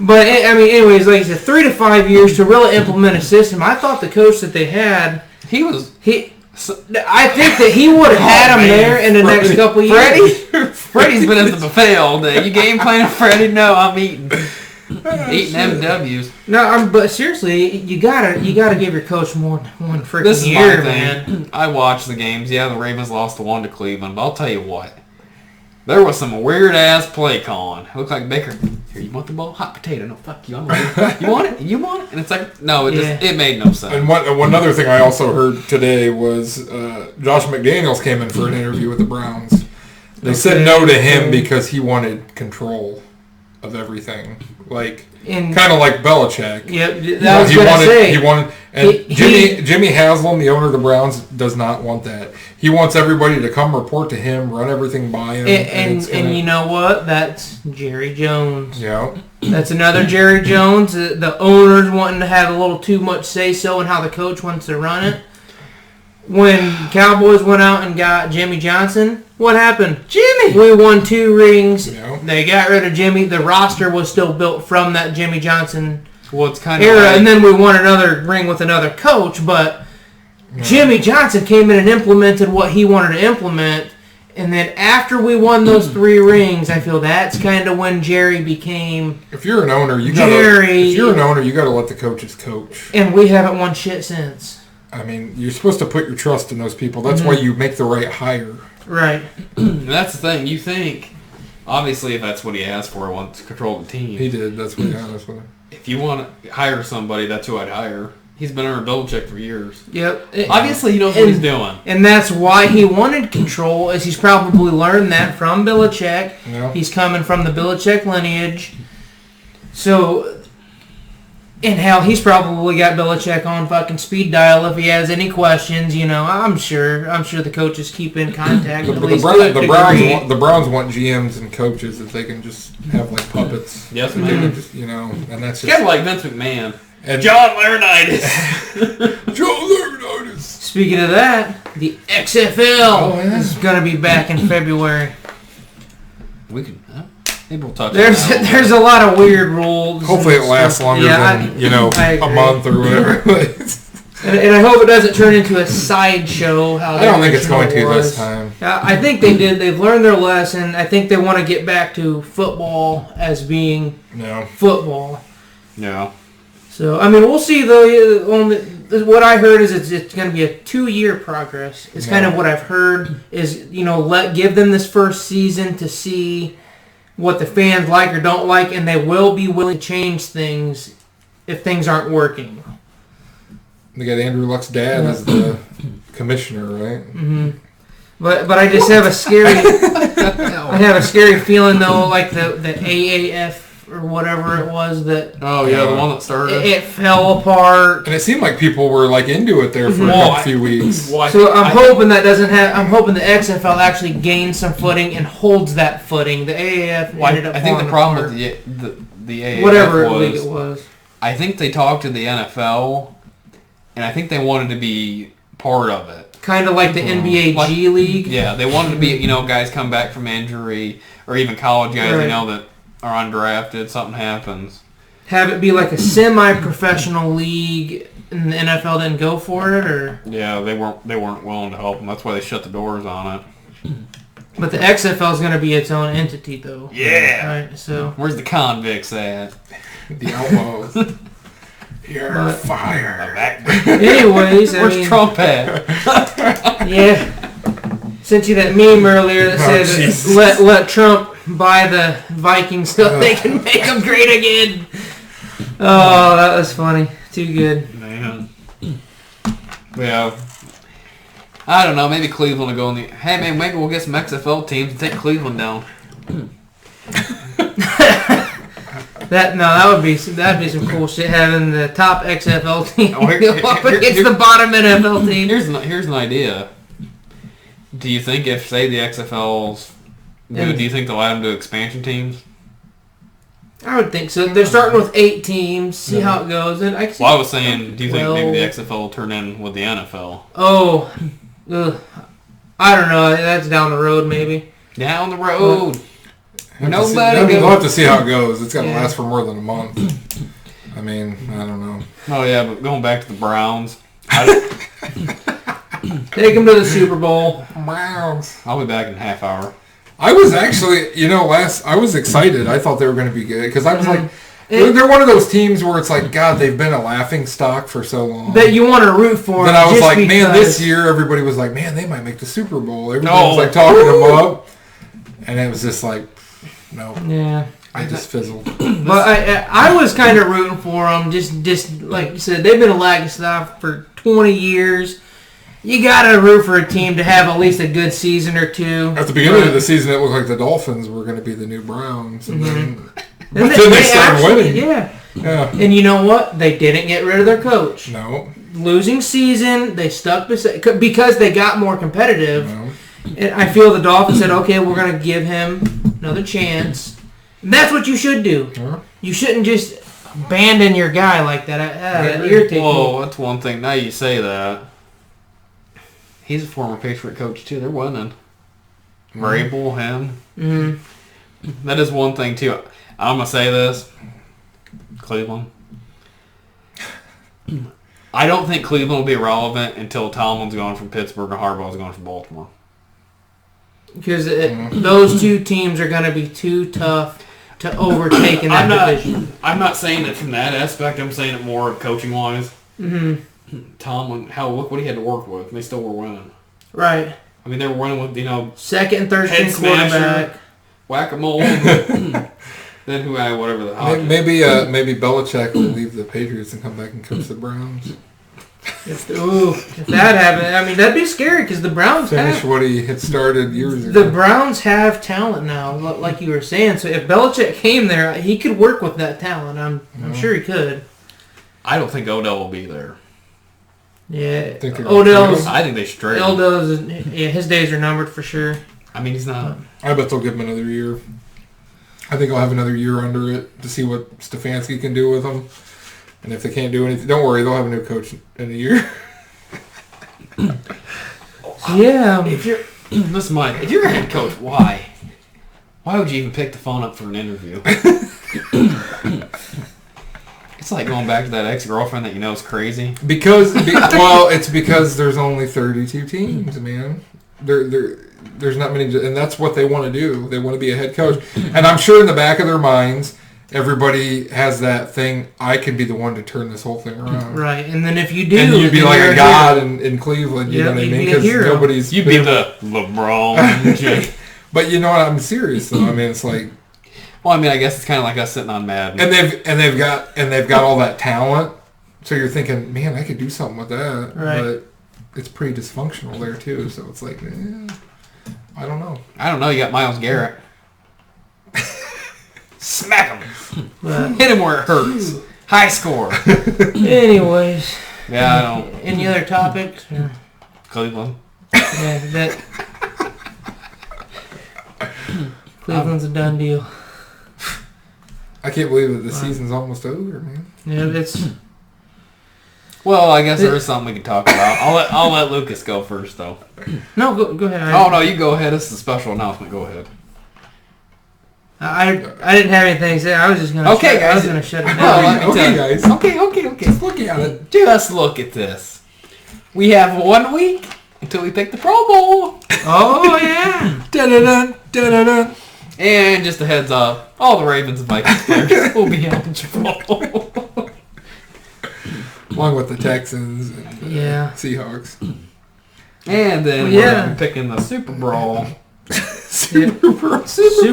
But I mean, anyways, like I said, 3 to 5 years to really implement a system. I thought the coach that they had, I think that he would have had him there in the next couple of years. Freddie's been at the buffet all day. You game planning, Freddie? No, I'm eating MWs. No, but seriously, you gotta give your coach more than one freaking year, man. I watched the games. Yeah, the Ravens lost the 1 to Cleveland, but I'll tell you what. There was some weird-ass play calling. It looked like Baker, here, you want the ball? Hot potato. No, fuck you. You want it? You want it? And it's like, no, it made no sense. And one other thing I also heard today was Josh McDaniels came in for an interview with the Browns. They said no to him because he wanted control of everything. Kind of like Belichick. Yep, I was going to say. He wanted, and Jimmy Haslam, the owner of the Browns, does not want that. He wants everybody to come report to him, run everything by him. And you know what? That's Jerry Jones. Yeah. That's another Jerry Jones. The owners wanting to have a little too much say-so in how the coach wants to run it. When Cowboys went out and got Jimmy Johnson, what happened? Jimmy! We won 2 rings. Yeah. They got rid of Jimmy. The roster was still built from that Jimmy Johnson era. And then we won another ring with another coach. But Jimmy Johnson came in and implemented what he wanted to implement. And then after we won those 3 rings, I feel that's kind of when Jerry became If you're an owner, you gotta let the coaches coach. And we haven't won shit since. I mean, you're supposed to put your trust in those people. That's why you make the right hire. Right. That's the thing. You think, obviously, if that's what he asked for, he wants to control the team. He did. That's what he asked for. If you want to hire somebody, that's who I'd hire. He's been under Belichick for years. Yep. Obviously, he knows what he's doing. And that's why he wanted control, as he's probably learned that from Belichick. Yeah. He's coming from the Belichick lineage. So And hell, he's probably got Belichick on fucking speed dial if he has any questions. I'm sure the coaches keep in contact. The Browns want GMs and coaches if they can just have like puppets. Yes, man. man. Just, and that's just kind of like Vince McMahon and John Laurinaitis. John Laurinaitis. Speaking of that, the XFL is going to be back in February. We can. Maybe we'll talk. There's a lot of weird rules. Hopefully it lasts longer than a month or whatever. and I hope it doesn't turn into a sideshow. I don't think it's going to this time. I think they did. They've learned their lesson. I think they want to get back to football as being football. Yeah. So we'll see though. What I heard is it's going to be a 2-year progress. It's kind of what I've heard. Is give them this first season to see what the fans like or don't like, and they will be willing to change things if things aren't working. They got Andrew Luck's dad as the commissioner, right? Mm-hmm. But I just have a scary feeling though, like the AAF or whatever it was that. Oh yeah, the one that started. It fell apart, and it seemed like people were like into it there for a few weeks. So I'm hoping that doesn't have. I'm hoping the XFL actually gains some footing and holds that footing. The AAF ended up. I think the problem with the AAF whatever league it was. I think they talked to the NFL, and I think they wanted to be part of it. Kind of like the NBA G League. Yeah, they wanted to be. Guys come back from injury, or even college guys. Right. That are undrafted. Something happens. Have it be like a semi-professional league, and the NFL didn't go for it, or yeah, they weren't willing to help them. That's why they shut the doors on it. But the XFL is going to be its own entity, though. Yeah. Right. So where's the convicts at? The Outlaws. You're fired. Anyways, where's Trump at? Yeah. Sent you that meme earlier that says let Trump buy the Vikings so they can make them great again. Oh, that was funny. Too good. Man. Yeah. I don't know. Maybe Cleveland will go in the... Hey, man, maybe we'll get some XFL teams and take Cleveland down. That'd be some cool shit, having the top XFL team go up against the bottom NFL team. Here's an idea. Do you think if, say, the XFL's good, do you think they'll add them to expansion teams? I would think so. They're starting with 8 teams. See how it goes. And I was saying, do you think maybe the XFL will turn in with the NFL? Oh, I don't know. That's down the road, maybe. Down the road. We'll have to see how it goes. It's got to last for more than a month. I don't know. Oh, yeah, but going back to the Browns. Take them to the Super Bowl. Browns. I'll be back in a half hour. I was actually, I was excited. I thought they were going to be good because I was like, they're one of those teams where it's like, God, they've been a laughing stock for so long. That you want to root for. Then I was like, man, this year everybody was like, man, they might make the Super Bowl. Everybody was like talking them up, and it was just like, no. Yeah. I just fizzled. But I was kind of rooting for them. Just like you said, they've been a lagging stock for 20 years. You gotta root for a team to have at least a good season or two. At the beginning of the season, it looked like the Dolphins were going to be the new Browns, and then they started winning. Yeah. And you know what? They didn't get rid of their coach. No. Losing season, they stuck because they got more competitive. No. And I feel the Dolphins said, "Okay, we're going to give him another chance." And that's what you should do. You shouldn't just abandon your guy like that. That irritates me. Whoa, that's one thing. Now you say that. He's a former Patriot coach, too. They're winning. Vrabel, him. Mm-hmm. That is one thing, too. I'm going to say this. Cleveland. I don't think Cleveland will be relevant until Tomlin's gone from Pittsburgh and Harbaugh's gone from Baltimore. Because those two teams are going to be too tough to overtake in that division. I'm not saying it from that aspect. I'm saying it more coaching-wise. Mm-hmm. Tomlin, look what he had to work with. And they still were winning. Right. I mean, they were winning with, second and third string quarterback. Whack-a-mole. Then whatever the hell. Maybe Belichick will leave the Patriots and come back and coach the Browns. If that happened, that'd be scary because the Browns finish what he had started years ago. The Browns have talent now, like you were saying. So if Belichick came there, he could work with that talent. I'm sure he could. I don't think Odell will be there. Yeah, Odell's. I think they should trade him. Odell's. Yeah, his days are numbered for sure. I mean, he's not. I bet they'll give him another year. I think I'll have another year under it to see what Stefanski can do with him. And if they can't do anything, don't worry, they'll have a new coach in a year. Yeah. If you're, listen, Mike, if you're a head coach, why? Why would you even pick the phone up for an interview? It's like going back to that ex-girlfriend that you know is crazy. It's because there's only 32 teams, man. There's not many, and that's what they want to do. They want to be a head coach. And I'm sure in the back of their minds, everybody has that thing, I can be the one to turn this whole thing around. Right, and then if you do... And you'd be like a god in Cleveland, you know what I mean? Because nobody's... You'd be the LeBron James. But you know what? I'm serious, though. I mean, it's like... Well, I mean, I guess it's kind of like us sitting on Madden. And they've got all that talent, so you're thinking, man, I could do something with that. Right. But it's pretty dysfunctional there, too, so it's like, I don't know. You got Myles Garrett. Smack him. But, hit him where it hurts. High score. anyways. Yeah, I don't. Any other topics? Cleveland. Yeah, that... Cleveland's a done deal. I can't believe that the season's almost over, man. Yeah, it's... Well, I guess there is something we can talk about. I'll let Lucas go first, though. No, go ahead. No, you go ahead. This is a special announcement. Go ahead. I didn't have anything to say. I was just gonna. Okay, guys. I was gonna shut it down. Guys. Okay. Just look at it. Just look at this. We have 1 week until we pick the Pro Bowl. Oh yeah. Dun-dun-dun, dun-dun-dun. And just a heads up, all the Ravens and Vikings players will be eligible. Along with the Texans and Seahawks. And then we're going to be picking the Super Bowl. Super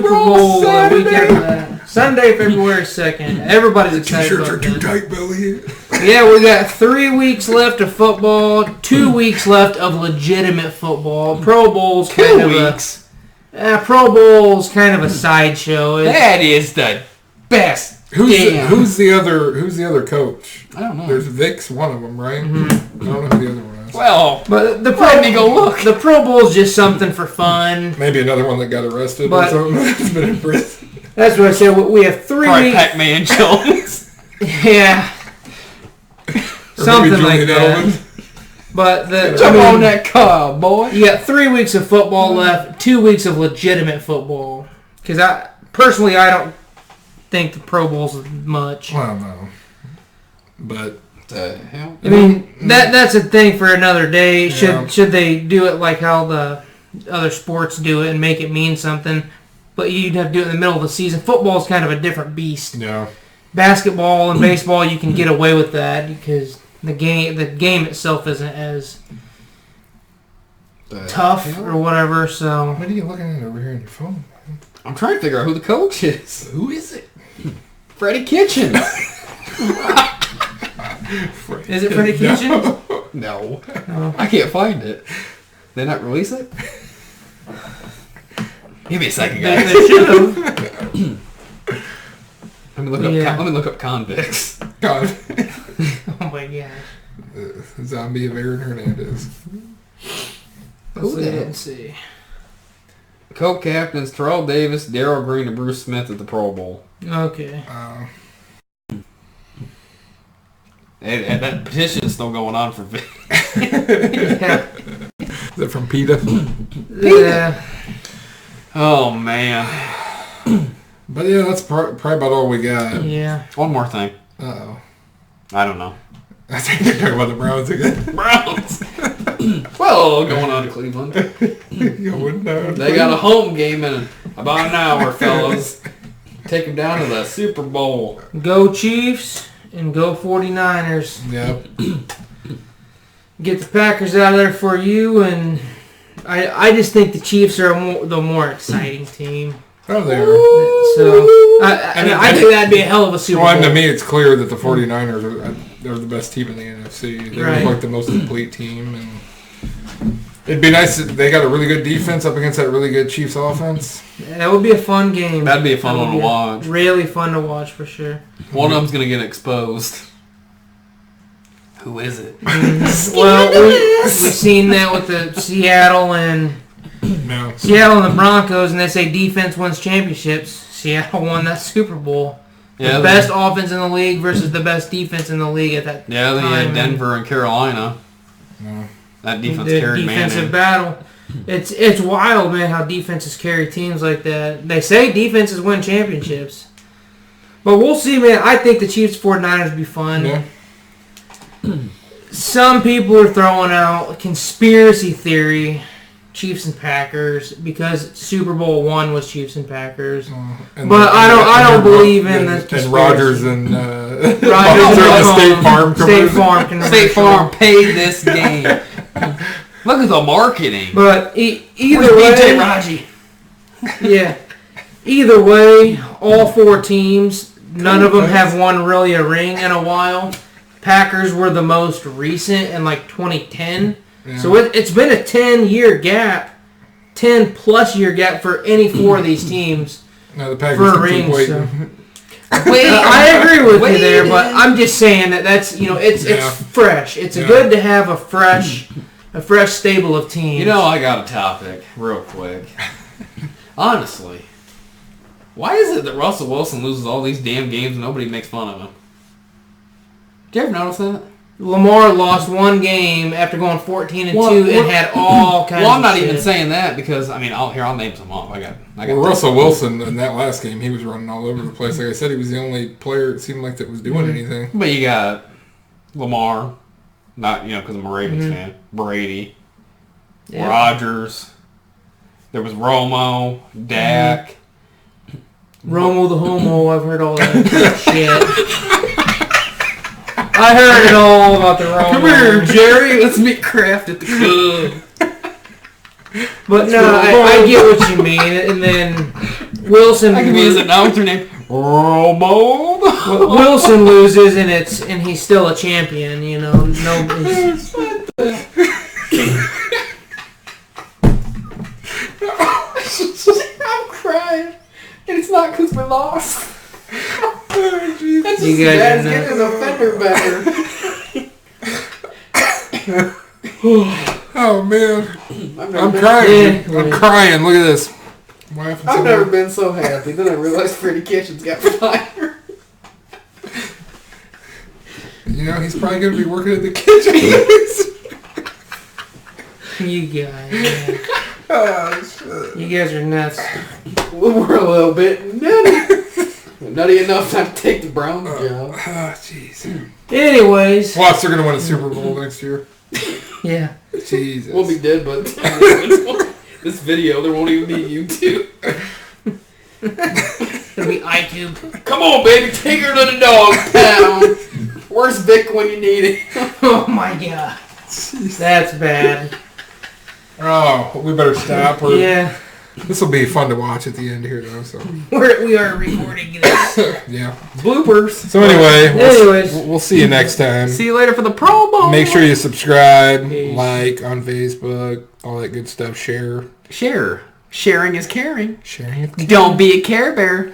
Bowl the week after that. Sunday, February 2nd. Everybody's excited T-shirts about are too that. tight, Billy. Yeah, we got 3 weeks left of football, 2 weeks left of legitimate football. Pro Bowl's kind of Pro Bowl's kind of a sideshow. That is the best. Who's the other coach? I don't know. There's Vic's one of them, right? Mm-hmm. I don't know who the other one is. Well, but let me go look. The Pro Bowl's just something for fun. Maybe another one that got arrested or something that's been in prison. That's what I said. We have 3 weeks. Pac-Man Jones. Yeah. Something like that. But jump on that car, boy. You got 3 weeks of football left, 2 weeks of legitimate football. Because I don't think the Pro Bowl's much. Well, no. But the hell? I mean, that's a thing for another day. Should they do it like how the other sports do it and make it mean something? But you'd have to do it in the middle of the season. Football's kind of a different beast. Yeah. Basketball and baseball, you can get away with that because the game itself isn't as tough or whatever. So what are you looking at over here on your phone? I'm trying to figure out who the coach is. Who is it? Freddie Kitchens. Is it Freddie Kitchens? No. I can't find it. They not release it? Give me a second, guys. They should have. Let me look up convicts. Oh my gosh. Zombie of Aaron Hernandez. Let's see. Co-captains Terrell Davis, Darrell Green, and Bruce Smith at the Pro Bowl. Okay. And that petition is still going on for Vic. Yeah. Is that from PETA? Yeah. Oh, man. But yeah, that's probably about all we got. Yeah. One more thing. Uh-oh. I don't know. I think they're talking about the Browns again. Browns! Well, going on to Cleveland. They got a home game in about an hour, fellas. Take them down to the Super Bowl. Go Chiefs and go 49ers. Yep. Get the Packers out of there for you, and I just think the Chiefs are the more exciting team. Oh, they are. So I think that'd be a hell of a Super Bowl. Well, to me, it's clear that the 49ers they're the best team in the NFC. They look like the most complete team, and it'd be nice. They got a really good defense up against that really good Chiefs offense. Yeah, that would be a fun game. That'd be a fun one to watch. Really fun to watch for sure. One of them's gonna get exposed. Who is it? Well, we've seen that with the Seattle and the Broncos, and they say defense wins championships. Seattle won that Super Bowl. Yeah, the best offense in the league versus the best defense in the league at that time. Yeah, they had Denver and Carolina. No. That defense carried defensive battle. It's wild, man, how defenses carry teams like that. They say defenses win championships. But we'll see, man. I think the Chiefs 49ers will be fun. Yeah. Some people are throwing out conspiracy theory, Chiefs and Packers, because Super Bowl I was Chiefs and Packers. But I don't believe in the conspiracy. And Rodgers and State Farm commercial. State Farm paid this game. Look at the marketing. But either way, BJ Raji. Yeah. Either way, all four teams, none of them have won really a ring in a while. Packers were the most recent in like 2010. Yeah. So it's been a 10-year gap, 10-plus year gap for any four of these teams. No, the Packers for a ring. So. I agree with you there, but I'm just saying that's it's fresh. It's good to have a fresh stable of teams. I got a topic real quick. Honestly, why is it that Russell Wilson loses all these damn games and nobody makes fun of him? Did you ever notice that? Lamar lost one game after going 14-2 and had all kinds of Well, I'm not shit. even saying that because, I'll name some off. I got Russell Wilson in that last game, he was running all over the place. Like I said, he was the only player it seemed like that was doing anything. But you got Lamar, not, because I'm a Ravens fan, Brady, Rodgers, there was Romo, Dak. Romo the homo, I've heard all that shit. I heard it all about the Romo. Come here, Jerry. Let's meet Kraft at the club. But no, I get what you mean. And then Wilson. I can be his announcer name. Romo. Wilson loses, and he's still a champion. I'm crying, and it's not because we lost. Oh, that's you guys getting his offender better. Oh man, I'm crying. I'm crying. Look at this. I've never been so happy. Then I realized Freddie Kitchens got fired. He's probably going to be working at the kitchen. You guys, man. Oh, shit. You guys are nuts. We're a little bit nutty. Nutty enough not to take the Browns job. Oh, jeez. Anyways. Watch, they're going to win a Super Bowl next year. Yeah. Jesus. We'll be dead, but this video, there won't even be YouTube. It'll be iTunes. Come on, baby, take her to the dog pound. Where's Vic when you need it? Oh, my God. Jeez. That's bad. Oh, we better stop. Yeah. This will be fun to watch at the end here, though. So we are recording this. Yeah. Bloopers. So anyway, Anyways, we'll see you next time. See you later for the Pro Bowl. Make sure you subscribe, like on Facebook, all that good stuff. Share. Sharing is caring. Sharing is caring. Don't be a Care Bear.